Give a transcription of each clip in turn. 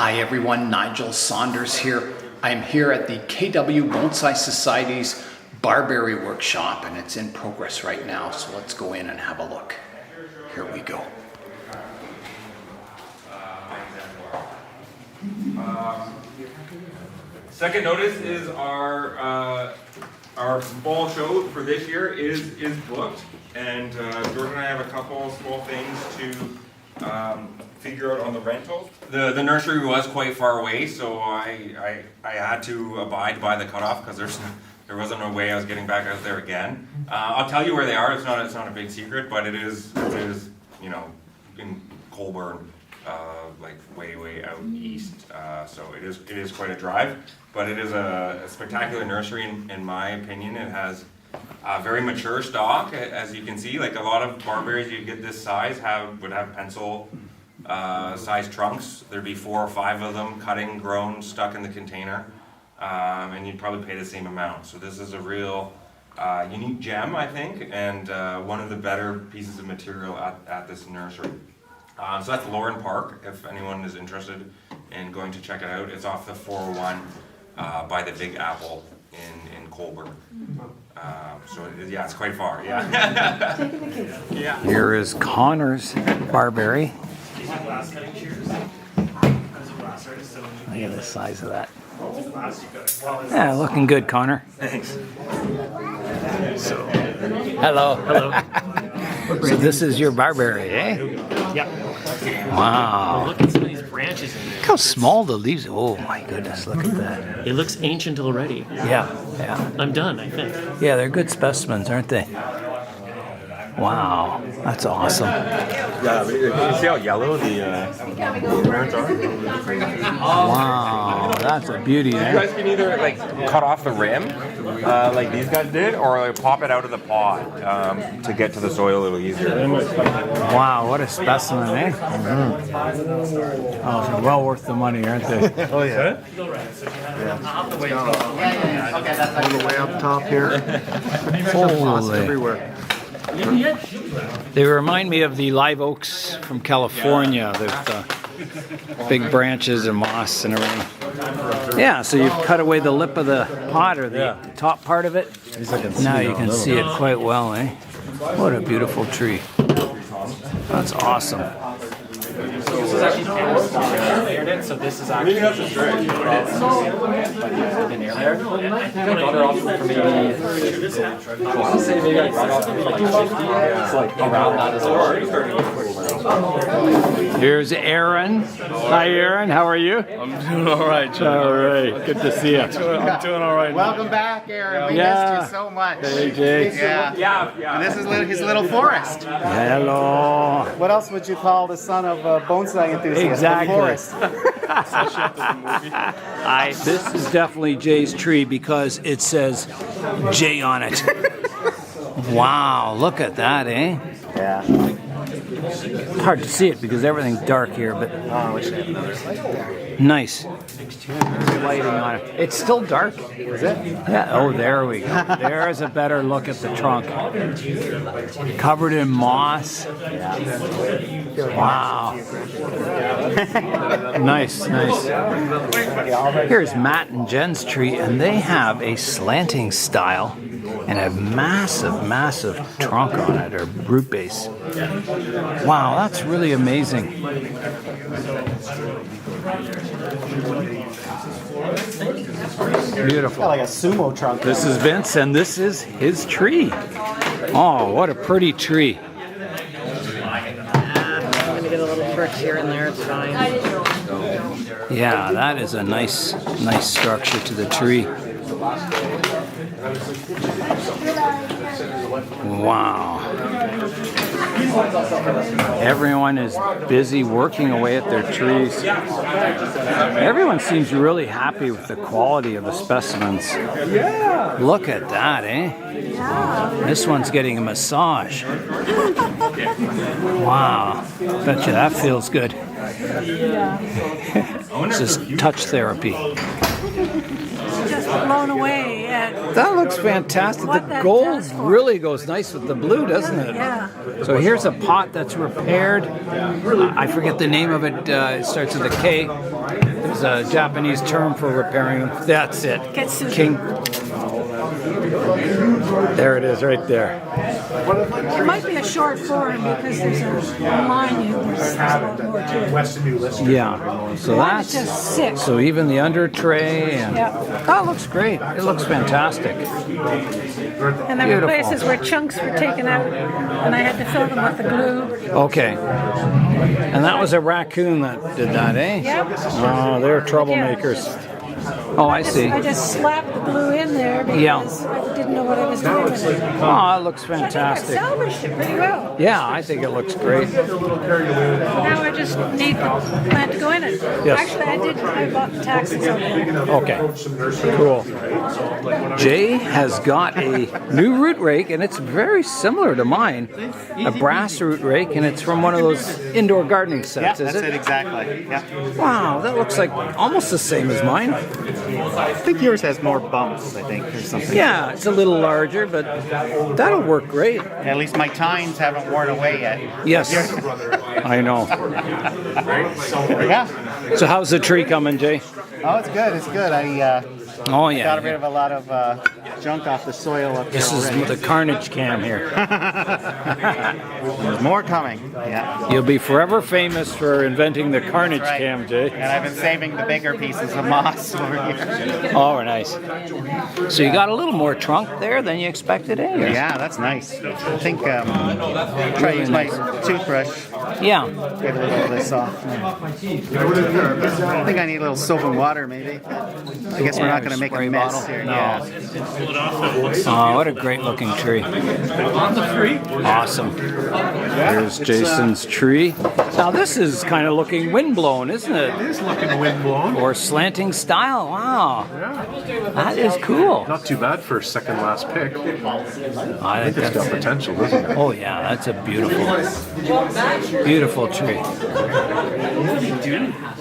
Hi everyone, Nigel Saunders here. I'm here at the KW Bonsai Society's Barberry workshop and it's in progress right now, so let's go in and have a look. Here we go. Second notice is our fall show for this year is booked, and George and I have a couple small things to figure out on the rental. The nursery was quite far away, so I had to abide by the cutoff because there wasn't no way I was getting back out there again. I'll tell you where they are. It's not a big secret, but it is in Colborne, like way out east. So it is quite a drive, but it is a spectacular nursery in my opinion. It has very mature stock, as you can see. Like a lot of barberries you get this size would have pencil size trunks. There'd be 4 or 5 of them, cutting, grown, stuck in the container, and you'd probably pay the same amount. So this is a real unique gem, I think, and one of the better pieces of material at this nursery. So that's Lauren Park, if anyone is interested in going to check it out. It's off the 401 by the Big Apple in Colborne. Yeah, it's quite far, yeah. Yeah. Here is Connor's Barberry. Look at the size of that. Yeah, looking good, Connor. Thanks. Hello. Hello. So this is your barberry, eh? Yeah. Wow. Look at some of these branches in there. Look how small the leaves. Oh my goodness, look at that. It looks ancient already. Yeah. I'm done, I think. Yeah, they're good specimens, aren't they? Wow, that's awesome. Yeah, you see how yellow the parents are? Wow, that's a beauty, You eh? guys can either like cut off the rim, like these guys did, or like pop it out of the pot to get to the soil a little easier. Wow, what a specimen, eh? Oh, they're well worth the money, aren't they? Oh yeah. All the way up top here. Moss Holy. everywhere. They remind me of the live oaks from California, the big branches and moss and everything. Yeah, so you've cut away the lip of the pot or the top part of it. Now you can see it quite well, eh? What a beautiful tree. That's awesome. This is actually layered in, so this is actually by the air layer. I got her off for maybe, I want to say maybe I got off for like 50. It's like around that as well. Here's Aaron. Hi, Aaron. How are you? I'm doing all right, Joe. All right. Good to see you. I'm doing all right. Welcome back, Aaron. We Yeah. missed you so much. Hey, Jay. Yeah. And this is his little forest. Hello. What else would you call the son of a bonsai enthusiast? Exactly. The forest. This is definitely Jay's tree because it says Jay on it. Wow, look at that, eh? Yeah. Hard to see it because everything's dark here, but nice. Lighting on it. It's still dark. Is it? Yeah. Oh, there we go. There's a better look at the trunk. Covered in moss. Wow. Nice. Here's Matt and Jen's tree, and they have a slanting style and a massive trunk on it, or root base. Wow, that's really amazing. Beautiful. Like a sumo trunk. This is Vince, and this is his tree. Oh, what a pretty tree. I'm going to get a little trick here and there, it's fine. Yeah, that is a nice structure to the tree. Wow. Everyone is busy working away at their trees. Everyone seems really happy with the quality of the specimens. Look at that, eh? This one's getting a massage. Wow. Bet you that feels good. This is touch therapy. Just blown away, yeah. That looks fantastic. What The that gold does for really goes nice with the blue, doesn't it? Yeah. So here's a pot that's repaired. I forget the name of it. It starts with a K. There's a Japanese term for repairing them. That's it. Kitsugi. King. There it is, right there. It might be a short form because there's a line in there's a lot more to it. Yeah. So That is that's just sick. so even the under tray and Yeah. that looks great. It looks fantastic. And there were Beautiful. places where chunks were taken out and I had to fill them with the glue. Okay. And that was a raccoon that did that, eh? Yep. Oh, they're troublemakers. Oh, I see. I just slapped the glue in there because I didn't know what I was doing with it. Oh, it looks I think I fantastic. salvaged it pretty well. Yeah, I think it looks great. Now I just need the plant to go in it. Yes. Actually, I bought the taxes on it. Okay, cool. Jay has got a new root rake, and it's very similar to mine. A brass root rake, and it's from one of those indoor gardening sets, is That's it? it exactly. Yeah. Wow, that looks like almost the same as mine. I think yours has more bumps, I think, or something. Yeah, it's a little larger, but that'll work great. At least my tines haven't worn away yet. Yes, I know. Yeah. So how's the tree coming, Jay? Oh, it's good. It's good. I Oh got rid yeah. of a lot of junk off the soil up there This is already. the carnage cam here. There's more coming. Yeah. You'll be forever famous for inventing the carnage Right. cam, Jay. And I've been saving the bigger pieces of moss over here. Oh, nice. So you got a little more trunk there than you expected, eh? Yeah, that's nice. I think try to use my toothbrush. Yeah. Get a little of this off. I think I need a little soap and water, maybe. I guess we're not going to make a Spray mess bottle? here. No. Yeah. Oh, what a great looking tree. Awesome. There's Jason's tree. Now this is kind of looking windblown, isn't it? It is looking windblown. Or slanting style. Wow. That is cool. Not too bad for second last pick. I think It's got that's, potential, doesn't it? oh yeah, that's a beautiful tree.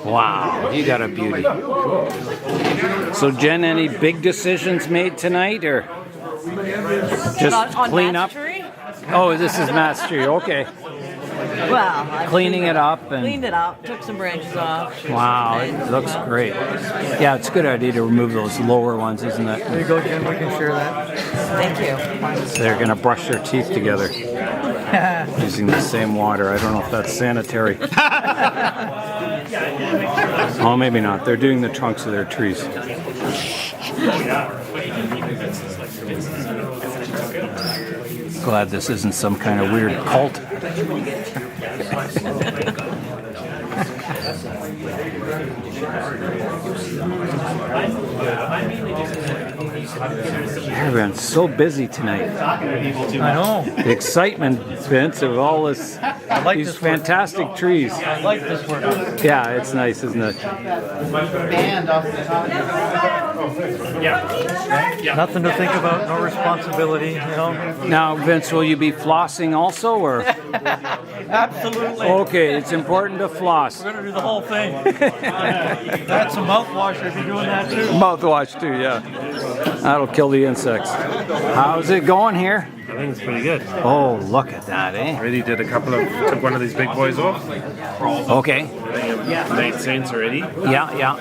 Wow, you got a beauty. So Jen, any big decisions made tonight or just clean up? Oh, this is Matt's tree, okay. Well, I Cleaning it up and cleaned it up, took some branches off. wow, it looks great. Yeah, it's a good idea to remove those lower ones, isn't it? There you go, Jen. We can share that. Thank you. They're gonna brush their teeth together using the same water. I don't know if that's sanitary. Oh, maybe not. They're doing the trunks of their trees. Glad this isn't some kind of weird cult. Everyone's so busy tonight. I know. The excitement, Vince, of all this, these fantastic trees. I like this work. Yeah, it's nice, isn't it? Band off the top. Nothing to think about, no responsibility, you know. Now, Vince, will you be flossing also, or? Absolutely. Okay, it's important to floss. We're gonna do the whole thing. That's some mouthwash. I'd be doing that too. Mouthwash too, yeah. That'll kill the insects. How's it going here? I think it's pretty good. Oh, look at that, eh? Already took one of these big boys off. Okay. Night Saints already. Yeah, yeah.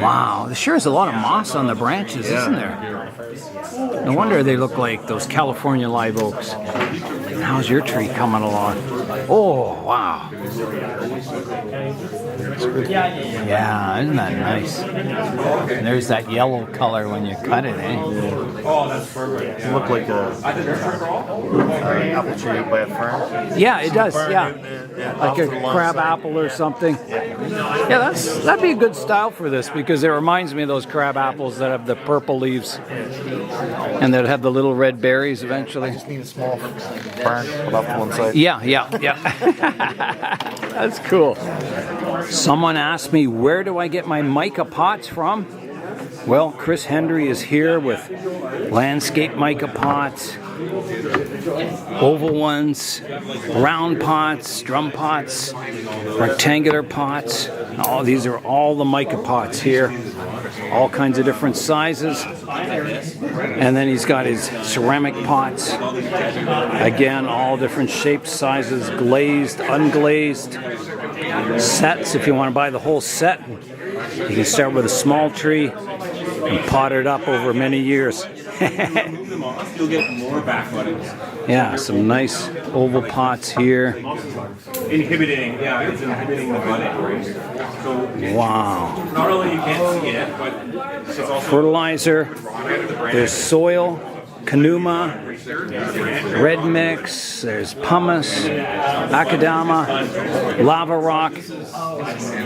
Wow, there sure is a lot of moss on the branches, isn't there? No wonder they look like those California live oaks. And how's your tree coming along? Oh, wow. Yeah, isn't that nice? And there's that yellow color when you cut it, eh? You look like a apple tree by a fern. Yeah, it does, yeah. Like a crab apple or something. Yeah, that'd be a good style for this because it reminds me of those crab apples that have the purple leaves and that have the little red berries eventually. Just need a small fern off to one side. Yeah. That's cool. Someone asked me, where do I get my mica pots from? Well, Chris Hendry is here with landscape mica pots, oval ones, round pots, drum pots, rectangular pots. Oh, these are all the mica pots here. all kinds of different sizes. And then he's got his ceramic pots. Again, all different shapes, sizes, glazed, unglazed. Sets, if you want to buy the whole set. You can start with a small tree and pot it up over many years. You'll get more back buttons. Yeah, some nice oval pots here. Inhibiting the budding, right? So Wow. not only you can't see it, but it's also Fertilizer. There's soil, Kanuma, red mix, there's pumice, macadama, lava rock.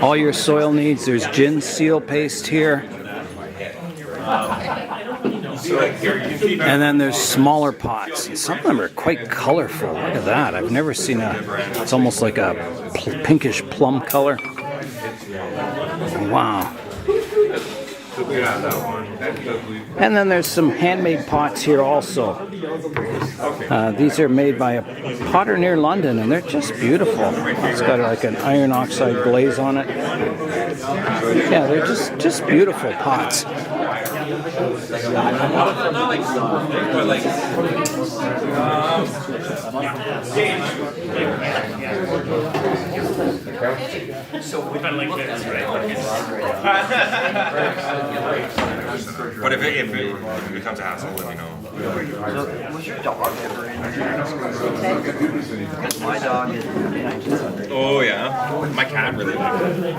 All your soil needs. There's gin seal paste here. And then there's smaller pots. Some of them are quite colorful. Look at that. I've never seen it's almost like a pinkish plum color. Wow. And then there's some handmade pots here also. These are made by a potter near London, and they're just beautiful. It's got like an iron oxide glaze on it. Yeah, they're just beautiful pots. But if it becomes a hassle, let me know. Was your dog ever in here? My dog is. Oh yeah, my cat really liked it.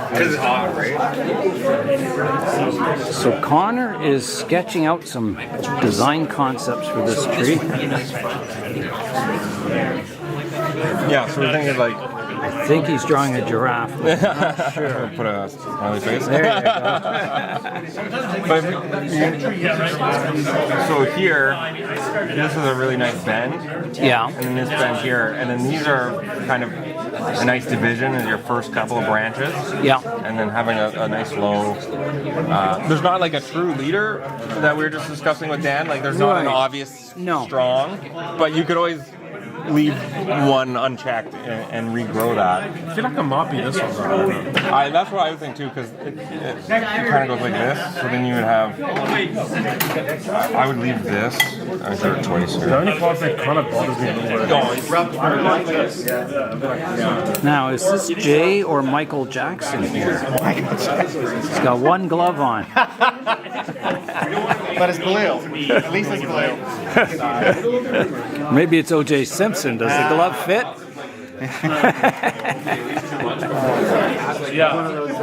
Because it's hot, right? So Connor is sketching out some design concepts for this tree. Yeah, so we're thinking like. I think he's drawing a giraffe. But I'm not sure. Put a smiley face. There you go. So here, this is a really nice bend. Yeah. And then this bend here, and then these are kind of a nice division in your first couple of branches. Yeah. And then having a nice low. There's not like a true leader that we were just discussing with Dan. Like there's not an obvious strong, but you could always leave one unchecked and regrow that. I feel like it might be this one. That's what I would think too, because it kind of goes like this. So then you would have. I would leave this. I got a choice here. The only part that kind of bothers me Now, is this Jay or Michael Jackson here? He's got one glove on. But it's blue. At least it's blue. Maybe it's O.J. Simpson. Does the glove fit? One of those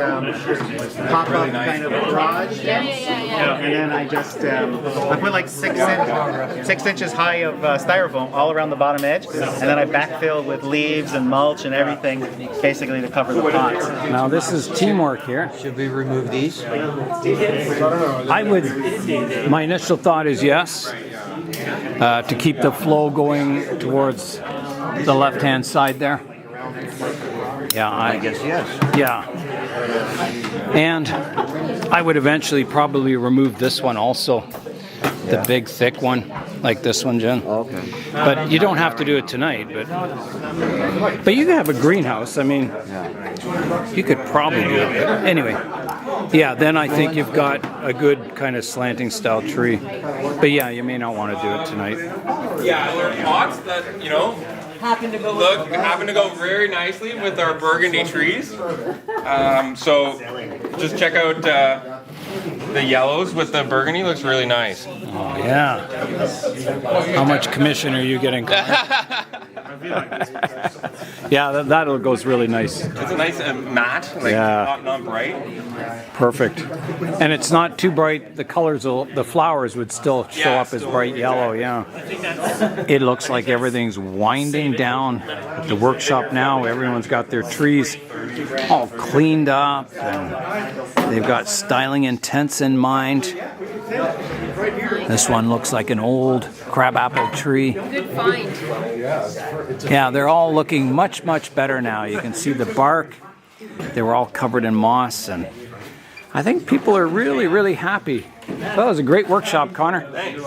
pop-up kind of garage. And then I just I put like 6 inches high of styrofoam all around the bottom edge, and then I backfill with leaves and mulch and everything, basically to cover the pots. Now this is teamwork here. Should we remove these? I would. My initial thought is yes, to keep the flow going towards the left-hand side there. Yeah, I guess yes. Yeah, and I would eventually probably remove this one also, the big thick one, like this one, Jen. Okay. But you don't have to do it tonight. But you can have a greenhouse. I mean, you could probably do it. But anyway, yeah. Then I think you've got a good kind of slanting style tree. But yeah, you may not want to do it tonight. Yeah, there are pots that happen to go very nicely with our burgundy trees. So just check out the yellows with the burgundy. Looks really nice. Oh yeah. How much commission are you getting? Yeah, that goes really nice. It's a nice matte, like not bright. Perfect. And it's not too bright. The colors, the flowers would still show up as bright yellow. Yeah. It looks like everything's winding down at the workshop now. Everyone's got their trees all cleaned up, and they've got styling intents in mind. This one looks like an old crabapple tree. Good find. Yeah, they're all looking much, much better now. You can see the bark. They were all covered in moss, and I think people are really, really happy. That was a great workshop, Connor. Thanks.